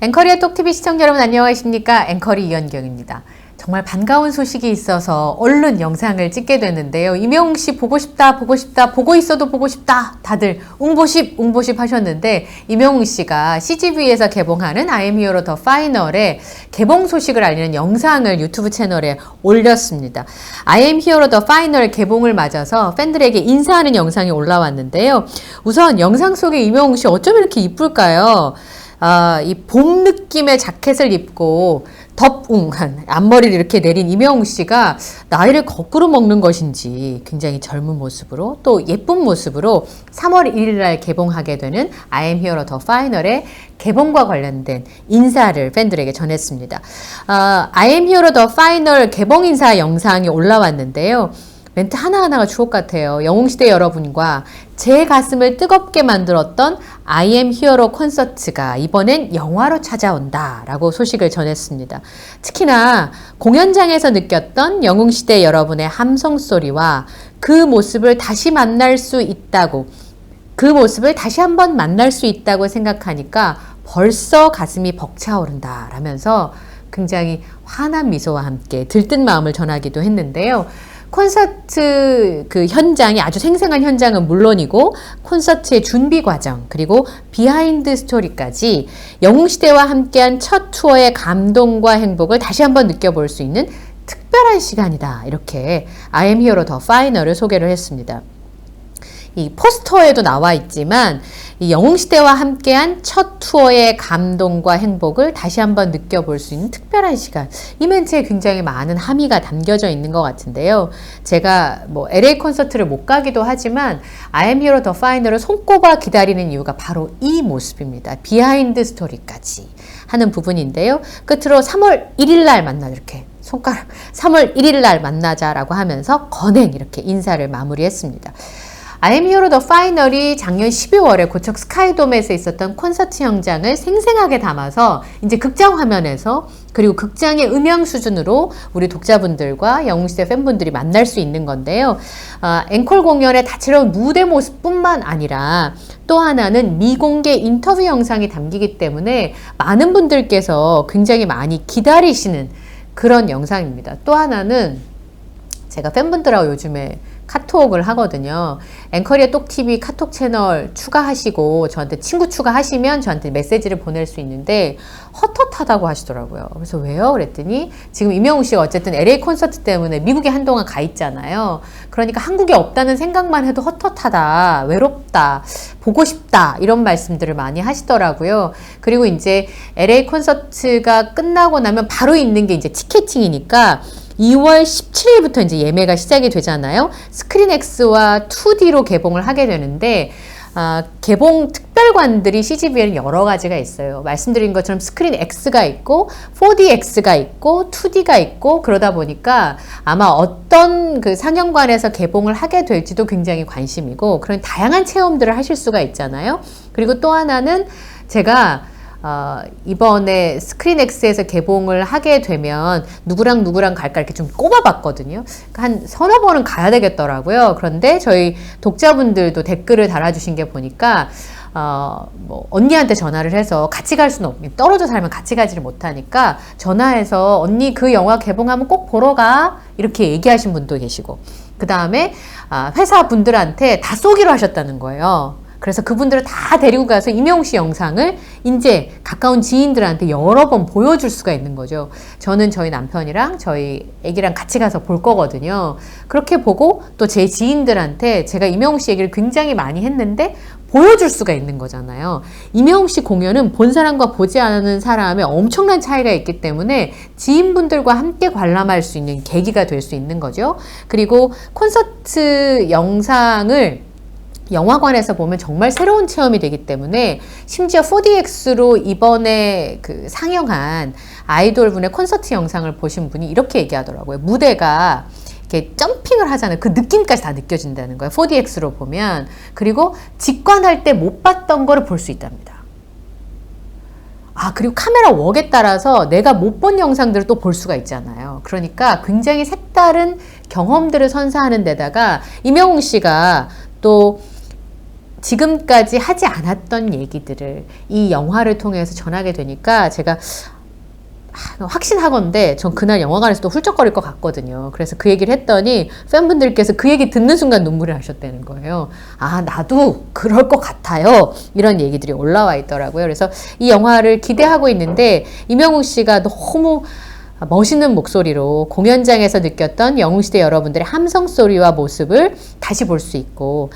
앵커리의 똑TV 시청자 여러분 안녕하십니까? 앵커리 이현경입니다. 정말 반가운 소식이 있어서 얼른 영상을 찍게 됐는데요. 임영웅 씨 보고 싶다, 보고 있어도 보고 싶다. 다들 웅보십 하셨는데 임영웅 씨가 CGV에서 개봉하는 I am hero the final의 개봉 소식을 알리는 영상을 유튜브 채널에 올렸습니다. I am hero the final 개봉을 맞아서 팬들에게 인사하는 영상이 올라왔는데요. 우선 영상 속에 임영웅 씨 어쩜 이렇게 이쁠까요? 이 봄 느낌의 자켓을 입고 덥웅한 앞머리를 이렇게 내린 임영웅 씨가 나이를 거꾸로 먹는 것인지 굉장히 젊은 모습으로 또 예쁜 모습으로 3월 1일 날 개봉하게 되는 I am hero the final의 개봉과 관련된 인사를 팬들에게 전했습니다. I am hero the final 개봉 인사 영상이 올라왔는데요. 멘트 하나하나가 주옥 같아요. 영웅시대 여러분과 제 가슴을 뜨겁게 만들었던 I am hero 콘서트가 이번엔 영화로 찾아온다 라고 소식을 전했습니다. 특히나 공연장에서 느꼈던 영웅시대 여러분의 함성소리와 그 모습을 다시 만날 수 있다고, 그 모습을 다시 한번 만날 수 있다고 생각하니까 벌써 가슴이 벅차오른다 라면서 굉장히 환한 미소와 함께 들뜬 마음을 전하기도 했는데요. 콘서트 그 현장이 아주 생생한 현장은 물론이고 콘서트의 준비 과정 그리고 비하인드 스토리까지 영웅시대와 함께한 첫 투어의 감동과 행복을 다시 한번 느껴볼 수 있는 특별한 시간이다. 이렇게 I am hero the final을 소개를 했습니다. 이 포스터에도 나와 있지만 이 영웅시대와 함께한 첫 투어의 감동과 행복을 다시 한번 느껴볼 수 있는 특별한 시간. 이 멘트에 굉장히 많은 함의가 담겨져 있는 것 같은데요. 제가 LA 콘서트를 못 가기도 하지만 I am hero the final을 손꼽아 기다리는 이유가 바로 이 모습입니다. 비하인드 스토리까지 하는 부분인데요. 끝으로 3월 1일 날 만나자 이렇게 손가락 3월 1일 날 만나자라고 하면서 건행 이렇게 인사를 마무리했습니다. I am hero the final이 작년 12월에 고척 스카이돔에서 있었던 콘서트 현장을 생생하게 담아서 이제 극장 화면에서 그리고 극장의 음향 수준으로 우리 독자분들과 영웅시대 팬분들이 만날 수 있는 건데요. 앵콜 공연의 다채로운 무대 모습뿐만 아니라 또 하나는 미공개 인터뷰 영상이 담기기 때문에 많은 분들께서 굉장히 많이 기다리시는 그런 영상입니다. 또 하나는 제가 팬분들하고 요즘에 카톡을 하거든요. 앵커리의 똑TV 카톡 채널 추가하시고 저한테 친구 추가하시면 저한테 메시지를 보낼 수 있는데 헛헛하다고 하시더라고요. 그래서 왜요? 그랬더니 지금 임영웅 씨가 어쨌든 LA 콘서트 때문에 미국에 한동안 가 있잖아요. 그러니까 한국에 없다는 생각만 해도 헛헛하다, 외롭다, 보고 싶다 이런 말씀들을 많이 하시더라고요. 그리고 이제 LA 콘서트가 끝나고 나면 바로 있는 게 이제 티켓팅이니까 2월 17일부터 이제 예매가 시작이 되잖아요. 스크린X와 2D로 개봉을 하게 되는데 개봉 특별관들이 CGV에는 여러 가지가 있어요. 말씀드린 것처럼 스크린X가 있고 4DX가 있고 2D가 있고 그러다 보니까 아마 어떤 그 상영관에서 개봉을 하게 될지도 굉장히 관심이고 그런 다양한 체험들을 하실 수가 있잖아요. 그리고 또 하나는 제가 이번에 스크린X에서 개봉을 하게 되면 누구랑 갈까 이렇게 좀 꼽아봤거든요. 한 서너 번은 가야 되겠더라고요. 그런데 저희 독자분들도 댓글을 달아주신 게 보니까 언니한테 전화를 해서 같이 갈 수는 없고 떨어져 살면 같이 가지를 못하니까 전화해서 언니 그 영화 개봉하면 꼭 보러 가 이렇게 얘기하신 분도 계시고 그 다음에 회사 분들한테 다 쏘기로 하셨다는 거예요. 그래서 그분들을 다 데리고 가서 임영웅 씨 영상을 이제 가까운 지인들한테 여러 번 보여줄 수가 있는 거죠. 저는 저희 남편이랑 저희 애기랑 같이 가서 볼 거거든요. 그렇게 보고 또 제 지인들한테 제가 임영웅 씨 얘기를 굉장히 많이 했는데 보여줄 수가 있는 거잖아요. 임영웅 씨 공연은 본 사람과 보지 않은 사람의 엄청난 차이가 있기 때문에 지인분들과 함께 관람할 수 있는 계기가 될 수 있는 거죠. 그리고 콘서트 영상을 영화관에서 보면 정말 새로운 체험이 되기 때문에 심지어 4DX로 이번에 그 상영한 아이돌분의 콘서트 영상을 보신 분이 이렇게 얘기하더라고요. 무대가 이렇게 점핑을 하잖아요. 그 느낌까지 다 느껴진다는 거예요. 4DX로 보면. 그리고 직관할 때 못 봤던 거를 볼 수 있답니다. 그리고 카메라 웍에 따라서 내가 못 본 영상들을 또 볼 수가 있잖아요. 그러니까 굉장히 색다른 경험들을 선사하는 데다가 임영웅 씨가 또 지금까지 하지 않았던 얘기들을 이 영화를 통해서 전하게 되니까 제가 확신하건대 전 그날 영화관에서 또 훌쩍거릴 것 같거든요. 그래서 그 얘기를 했더니 팬분들께서 그 얘기 듣는 순간 눈물이 나셨다는 거예요. 아, 나도 그럴 것 같아요. 이런 얘기들이 올라와 있더라고요. 그래서 이 영화를 기대하고 있는데 이명웅 씨가 너무 멋있는 목소리로 공연장에서 느꼈던 영웅시대 여러분들의 함성 소리와 모습을 다시 볼 수 있고,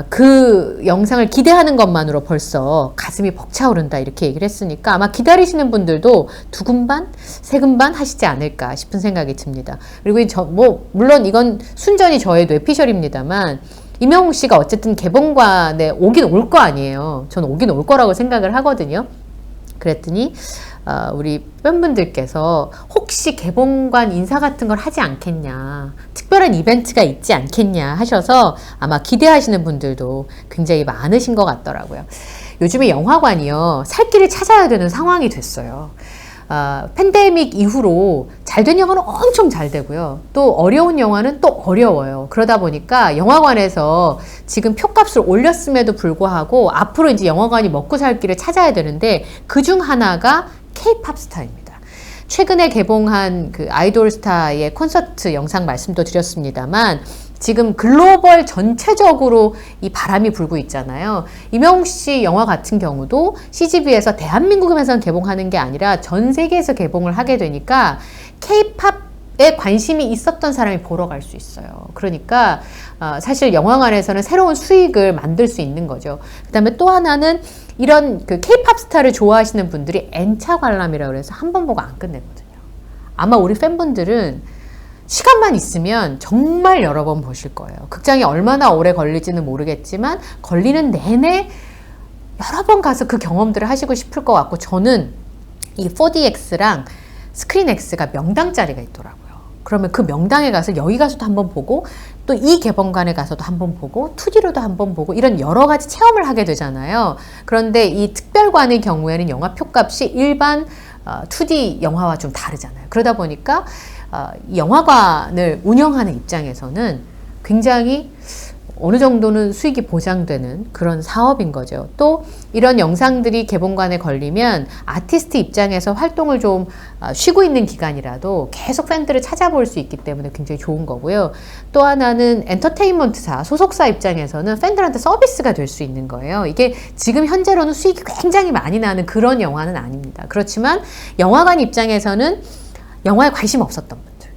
그 영상을 기대하는 것만으로 벌써 가슴이 벅차오른다 이렇게 얘기를 했으니까 아마 기다리시는 분들도 두근반, 세근반 하시지 않을까 싶은 생각이 듭니다. 그리고 물론 이건 순전히 저의 뇌피셜입니다만 이명웅 씨가 어쨌든 개봉관에 오긴 올 거 아니에요. 저는 오긴 올 거라고 생각을 하거든요. 그랬더니 우리 팬분들께서 혹시 개봉관 인사 같은 걸 하지 않겠냐, 특별한 이벤트가 있지 않겠냐 하셔서 아마 기대하시는 분들도 굉장히 많으신 것 같더라고요. 요즘에 영화관이요, 살 길을 찾아야 되는 상황이 됐어요. 팬데믹 이후로 잘된 영화는 엄청 잘 되고요. 또 어려운 영화는 또 어려워요. 그러다 보니까 영화관에서 지금 표값을 올렸음에도 불구하고 앞으로 이제 영화관이 먹고 살 길을 찾아야 되는데 그중 하나가 K-팝 스타입니다. 최근에 개봉한 그 아이돌 스타의 콘서트 영상 말씀도 드렸습니다만 지금 글로벌 전체적으로 이 바람이 불고 있잖아요. 이명웅 씨 영화 같은 경우도 CGV에서 대한민국에서는 개봉하는 게 아니라 전 세계에서 개봉을 하게 되니까 K-팝에 관심이 있었던 사람이 보러 갈 수 있어요. 그러니까 사실 영화관에서는 새로운 수익을 만들 수 있는 거죠. 그 다음에 또 하나는 이런 그 K-팝 스타를 좋아하시는 분들이 N차 관람이라고 해서 한 번 보고 안 끝내거든요. 아마 우리 팬분들은 시간만 있으면 정말 여러 번 보실 거예요. 극장이 얼마나 오래 걸릴지는 모르겠지만 걸리는 내내 여러 번 가서 그 경험들을 하시고 싶을 것 같고, 저는 이 4DX랑 스크린X가 명당짜리가 있더라고요. 그러면 그 명당에 가서 여기 가서도 한번 보고 또 이 개봉관에 가서도 한번 보고 2D로도 한번 보고 이런 여러 가지 체험을 하게 되잖아요. 그런데 이 특별관의 경우에는 영화 표값이 일반 2D 영화와 좀 다르잖아요. 그러다 보니까 영화관을 운영하는 입장에서는 굉장히 어느 정도는 수익이 보장되는 그런 사업인 거죠. 또 이런 영상들이 개봉관에 걸리면 아티스트 입장에서 활동을 좀 쉬고 있는 기간이라도 계속 팬들을 찾아볼 수 있기 때문에 굉장히 좋은 거고요. 또 하나는 엔터테인먼트사, 소속사 입장에서는 팬들한테 서비스가 될 수 있는 거예요. 이게 지금 현재로는 수익이 굉장히 많이 나는 그런 영화는 아닙니다. 그렇지만 영화관 입장에서는 영화에 관심 없었던 분들,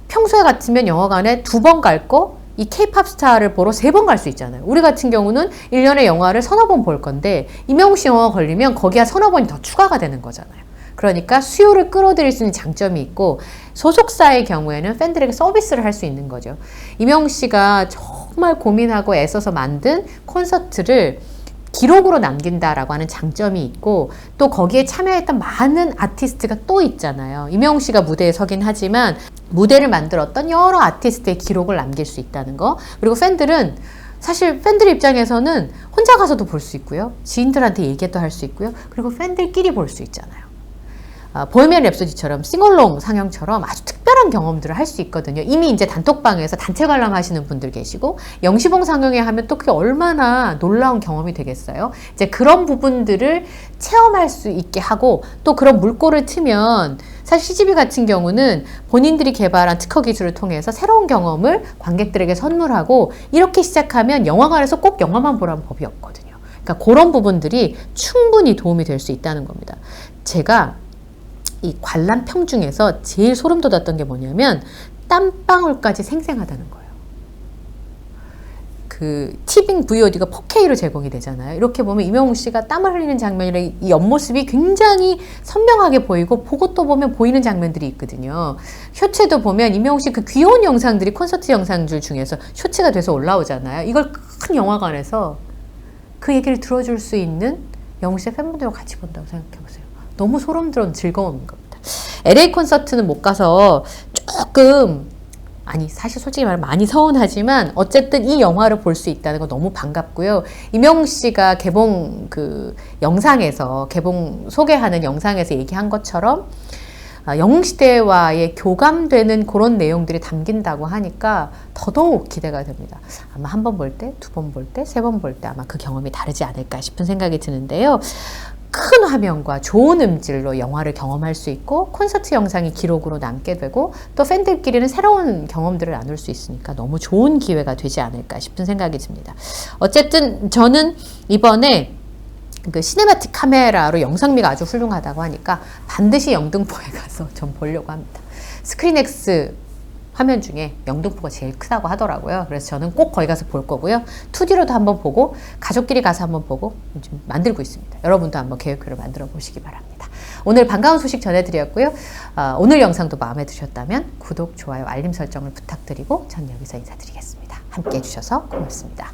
평소에 같으면 영화관에 2번 갈 거 이 K-팝 스타를 보러 3번 갈 수 있잖아요. 우리 같은 경우는 1년에 영화를 서너 번 볼 건데 이명웅 씨 영화가 걸리면 거기에 서너 번이 더 추가가 되는 거잖아요. 그러니까 수요를 끌어들일 수 있는 장점이 있고, 소속사의 경우에는 팬들에게 서비스를 할 수 있는 거죠. 이명웅 씨가 정말 고민하고 애써서 만든 콘서트를 기록으로 남긴다라고 하는 장점이 있고, 또 거기에 참여했던 많은 아티스트가 또 있잖아요. 이명웅 씨가 무대에 서긴 하지만 무대를 만들었던 여러 아티스트의 기록을 남길 수 있다는 거. 그리고 팬들은 사실 팬들 입장에서는 혼자 가서도 볼 수 있고요, 지인들한테 얘기도 할 수 있고요, 그리고 팬들끼리 볼 수 있잖아요. 보헤미안 랩소디처럼 싱얼롱 상영처럼 아주 특별한 경험들을 할 수 있거든요. 이미 이제 단톡방에서 단체 관람하시는 분들 계시고, 영시봉 상영회 하면 또 그게 얼마나 놀라운 경험이 되겠어요. 이제 그런 부분들을 체험할 수 있게 하고, 또 그런 물꼬를 트면 사실 CGV 같은 경우는 본인들이 개발한 특허 기술을 통해서 새로운 경험을 관객들에게 선물하고, 이렇게 시작하면 영화관에서 꼭 영화만 보라는 법이 없거든요. 그러니까 그런 부분들이 충분히 도움이 될 수 있다는 겁니다. 제가 이 관람평 중에서 제일 소름 돋았던 게 뭐냐면 땀방울까지 생생하다는 거예요. 그 티빙 VOD가 4K로 제공이 되잖아요. 이렇게 보면 이명웅 씨가 땀을 흘리는 장면이라 이 옆모습이 굉장히 선명하게 보이고, 보고 또 보면 보이는 장면들이 있거든요. 쇼츠도 보면 이명웅 씨 그 귀여운 영상들이 콘서트 영상들 중에서 쇼츠가 돼서 올라오잖아요. 이걸 큰 영화관에서 그 얘기를 들어줄 수 있는 영웅 씨의 팬분들과 같이 본다고 생각해보세요. 너무 소름 돋는 즐거움인 겁니다. LA 콘서트는 못 가서 조금, 아니 사실 솔직히 말하면 많이 서운하지만 어쨌든 이 영화를 볼 수 있다는 거 너무 반갑고요. 이명웅 씨가 개봉 그 영상에서, 개봉 소개하는 영상에서 얘기한 것처럼 영웅시대와의 교감되는 그런 내용들이 담긴다고 하니까 더더욱 기대가 됩니다. 아마 한 번 볼 때, 두 번 볼 때, 세 번 볼 때 아마 그 경험이 다르지 않을까 싶은 생각이 드는데요. 큰 화면과 좋은 음질로 영화를 경험할 수 있고 콘서트 영상이 기록으로 남게 되고 또 팬들끼리는 새로운 경험들을 나눌 수 있으니까 너무 좋은 기회가 되지 않을까 싶은 생각이 듭니다. 어쨌든 저는 이번에 그 시네마틱 카메라로 영상미가 아주 훌륭하다고 하니까 반드시 영등포에 가서 좀 보려고 합니다. 스크린X 화면 중에 영등포가 제일 크다고 하더라고요. 그래서 저는 꼭 거기 가서 볼 거고요. 2D로도 한번 보고 가족끼리 가서 한번 보고 좀 만들고 있습니다. 여러분도 한번 계획표를 만들어 보시기 바랍니다. 오늘 반가운 소식 전해드렸고요. 오늘 영상도 마음에 드셨다면 구독, 좋아요, 알림 설정을 부탁드리고 전 여기서 인사드리겠습니다. 함께 해주셔서 고맙습니다.